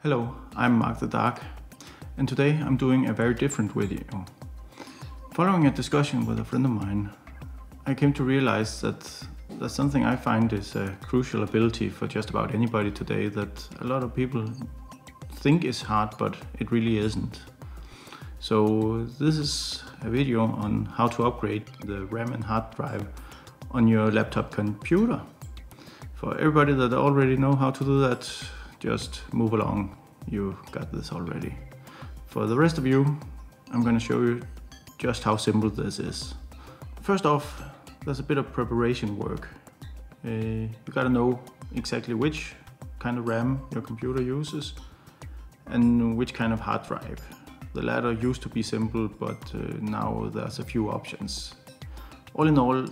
Hello, I'm Mark the Dark, and today I'm doing a very different video. Following a discussion with a friend of mine, I came to realize that that's something I find is a crucial ability for just about anybody today that a lot of people think is hard, but it really isn't. So this is a video on how to upgrade the RAM and hard drive on your laptop computer. For everybody that already know how to do that, just move along, you got this already. For the rest of you, I'm going to show you just how simple this is. First off, there's a bit of preparation work. You gotta know exactly which kind of RAM your computer uses and which kind of hard drive. The latter used to be simple, but now there's a few options. All in all,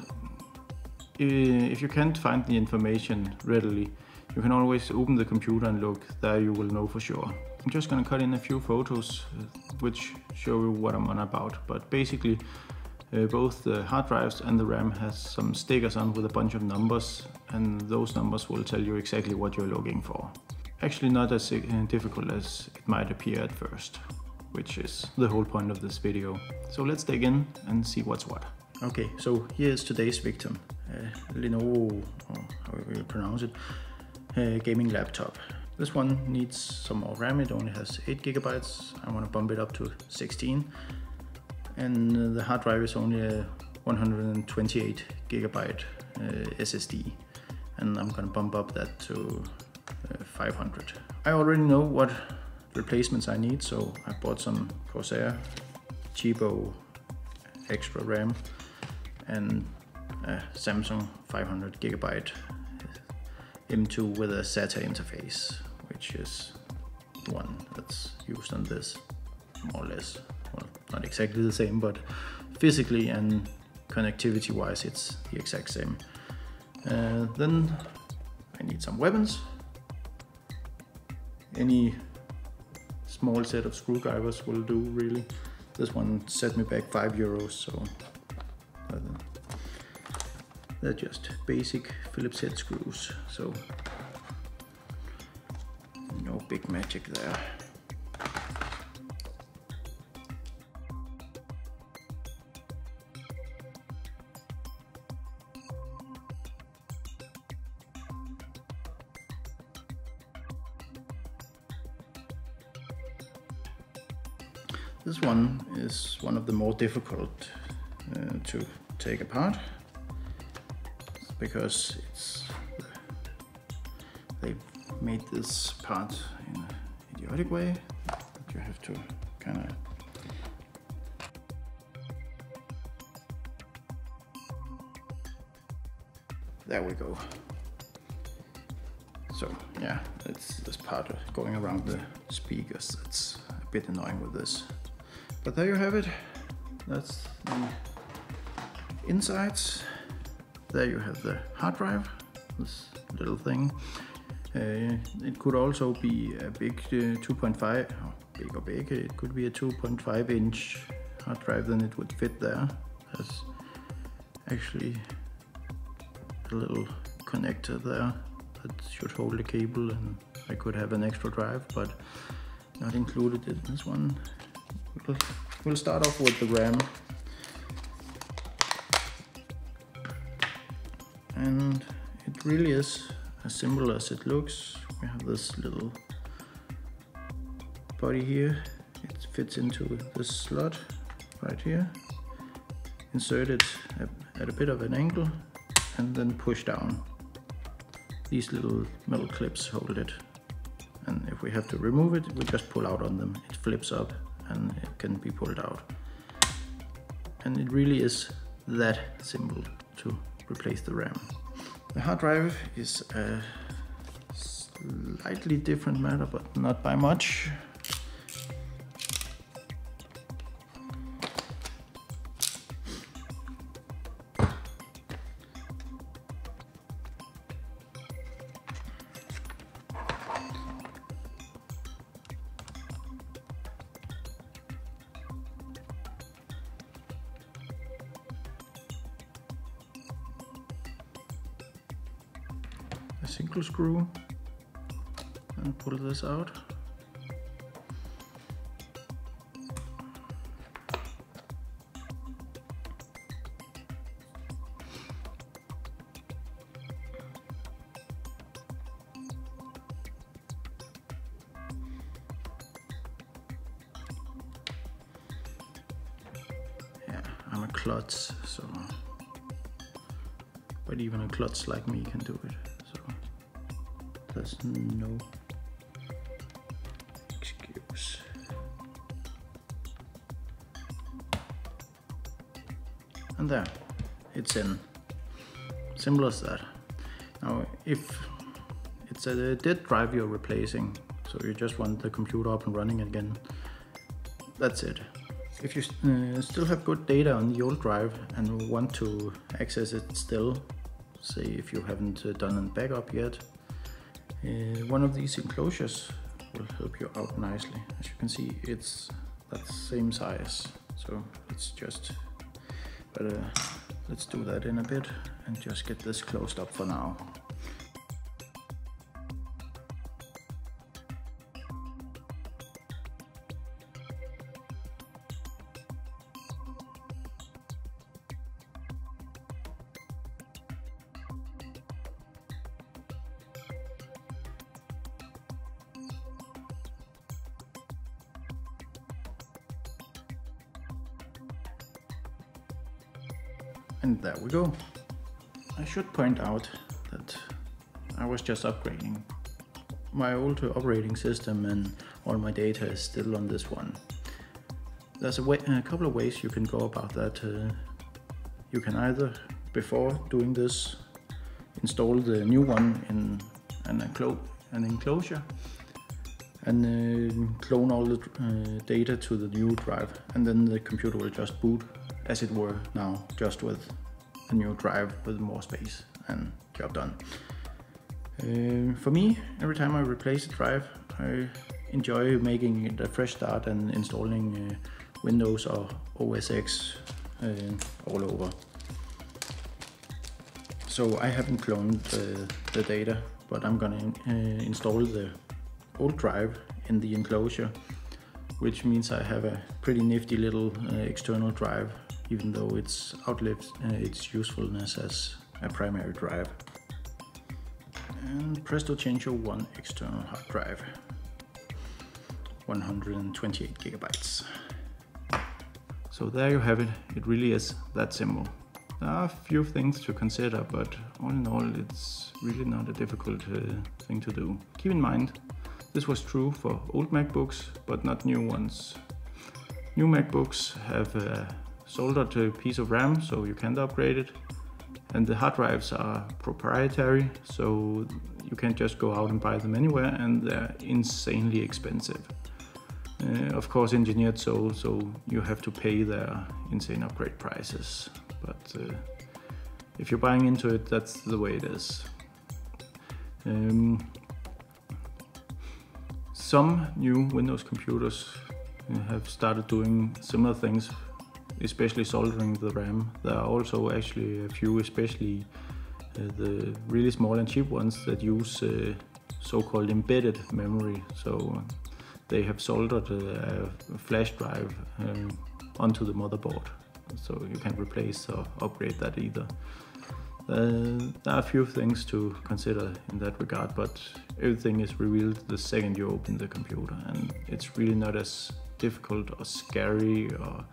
if you can't find the information readily, you can always open the computer and look. There you will know for sure. I'm just gonna cut in a few photos which show you what I'm on about. But basically, both the hard drives and the RAM has some stickers on with a bunch of numbers, and those numbers will tell you exactly what you're looking for. Actually not as difficult as it might appear at first, which is the whole point of this video. So let's dig in and see what's what. Okay, so here's today's victim. Lenovo, or however you pronounce it, gaming laptop. This one needs some more RAM. It only has 8 gigabytes. I want to bump it up to 16. And the hard drive is only a 128 gigabyte SSD. And I'm going to bump up that to 500. I already know what replacements I need, so I bought some Corsair cheapo extra RAM and a Samsung 500 gigabyte M2 with a SATA interface, which is the one that's used on this, more or less. Well, not exactly the same, but physically and connectivity wise it's the exact same. Then I need some weapons. Any small set of screwdrivers will do, really. This one set me back €5, so they're just basic Phillips head screws, so no big magic there. This one is one of the more difficult to take apart, because they've made this part in an idiotic way that you have to kind of there we go. So yeah, it's this part of going around the speakers that's a bit annoying with this. But there you have it. That's the insides. There you have the hard drive, this little thing. It could also be a big 2.5, big or big, it could be a 2.5 inch hard drive, then it would fit there. There's actually a little connector there that should hold the cable, and I could have an extra drive, but not included in this one. We'll start off with the RAM. And it really is as simple as it looks. We have this little body here. It fits into this slot right here. Insert it at a bit of an angle and then push down. These little metal clips hold it. And if we have to remove it, we just pull out on them. It flips up and it can be pulled out. And it really is that simple to replace the RAM. The hard drive is a slightly different matter, but not by much. A single screw and pull this out. klutz, so but even a klutz like me can do it. So there's no excuse. And there, it's in. Simple as that. Now, if it's a dead drive you're replacing, so you just want the computer up and running again, that's it. If you still have good data on the old drive and want to access it still, say if you haven't done a backup yet, one of these enclosures will help you out nicely. As you can see, it's that same size, so it's just better. Let's do that in a bit and just get this closed up for now. And there we go. I should point out that I was just upgrading. My old operating system and all my data is still on this one. There's a couple of ways you can go about that. You can either, before doing this, install the new one in an enclosure and clone all the data to the new drive, and then the computer will just boot as it were now, just with a new drive with more space, and job done. For me, every time I replace a drive, I enjoy making it a fresh start and installing Windows or OS X all over. So I haven't cloned the data, but I'm gonna install the old drive in the enclosure, which means I have a pretty nifty little external drive, even though it's outlived its usefulness as a primary drive. And presto chango, one external hard drive, 128 gigabytes. So there you have it. It really is that simple. There are a few things to consider, but all in all, it's really not a difficult thing to do. Keep in mind, this was true for old MacBooks, but not new ones. New MacBooks have a soldered piece of RAM, so you can't upgrade it. And the hard drives are proprietary, so you can't just go out and buy them anywhere, and they're insanely expensive. Of course engineered so you have to pay their insane upgrade prices. But if you're buying into it, that's the way it is. Some new Windows computers have started doing similar things, especially soldering the RAM. There are also actually a few, especially the really small and cheap ones, that use so-called embedded memory. So they have soldered a flash drive onto the motherboard, so you can replace or upgrade that either. There are a few things to consider in that regard, but everything is revealed the second you open the computer, and it's really not as difficult or scary, or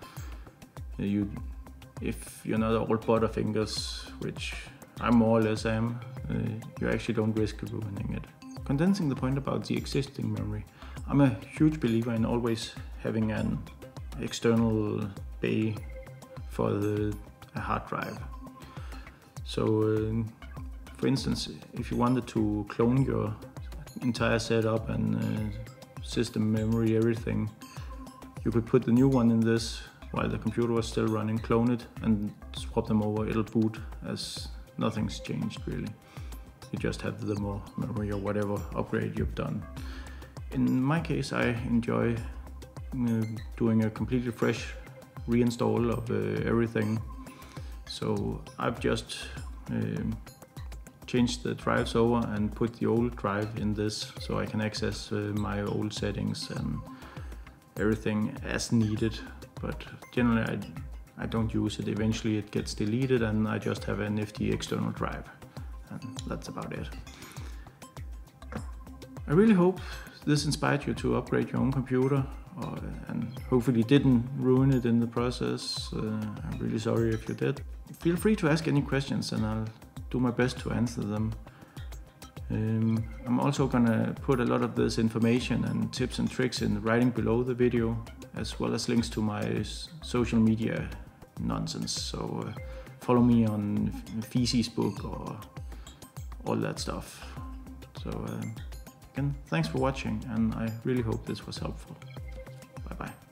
if you're not all butterfingers, which I more or less am, you actually don't risk ruining it. Condensing the point about the existing memory, I'm a huge believer in always having an external bay for a hard drive. So for instance, if you wanted to clone your entire setup and system memory, everything, you could put the new one in this while the computer was still running, clone it and swap them over. It'll boot as nothing's changed really. You just have the more memory or whatever upgrade you've done. In my case, I enjoy doing a completely fresh reinstall of everything. So I've just changed the drives over and put the old drive in this, so I can access my old settings and everything as needed. But generally I don't use it. Eventually it gets deleted and I just have a nifty external drive, and that's about it. I really hope this inspired you to upgrade your own computer and hopefully didn't ruin it in the process, I'm really sorry if you did. Feel free to ask any questions and I'll do my best to answer them. I'm also gonna put a lot of this information and tips and tricks in the writing below the video, as well as links to my social media nonsense. So follow me on Facebook or all that stuff. So again, thanks for watching, and I really hope this was helpful. Bye bye.